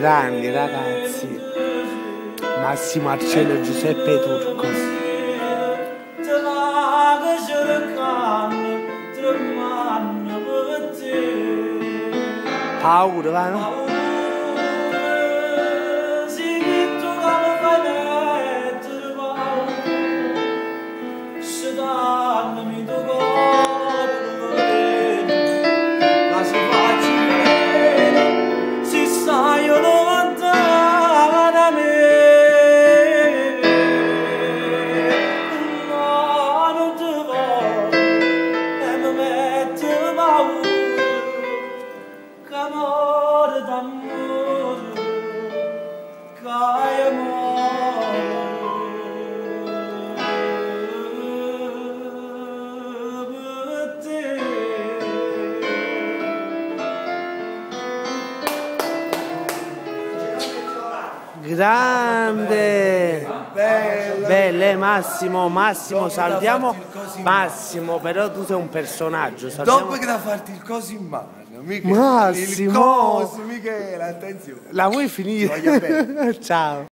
grandi ragazzi, Massimo Arcello, Giuseppe Turco. Paura, va, no? Grande, belle Massimo, salutiamo Massimo, però tu sei un personaggio. Dopo che da farti il coso in mano, Massimo, il coso, Michele, attenzione. La vuoi finire? Ti voglio bene. Ciao.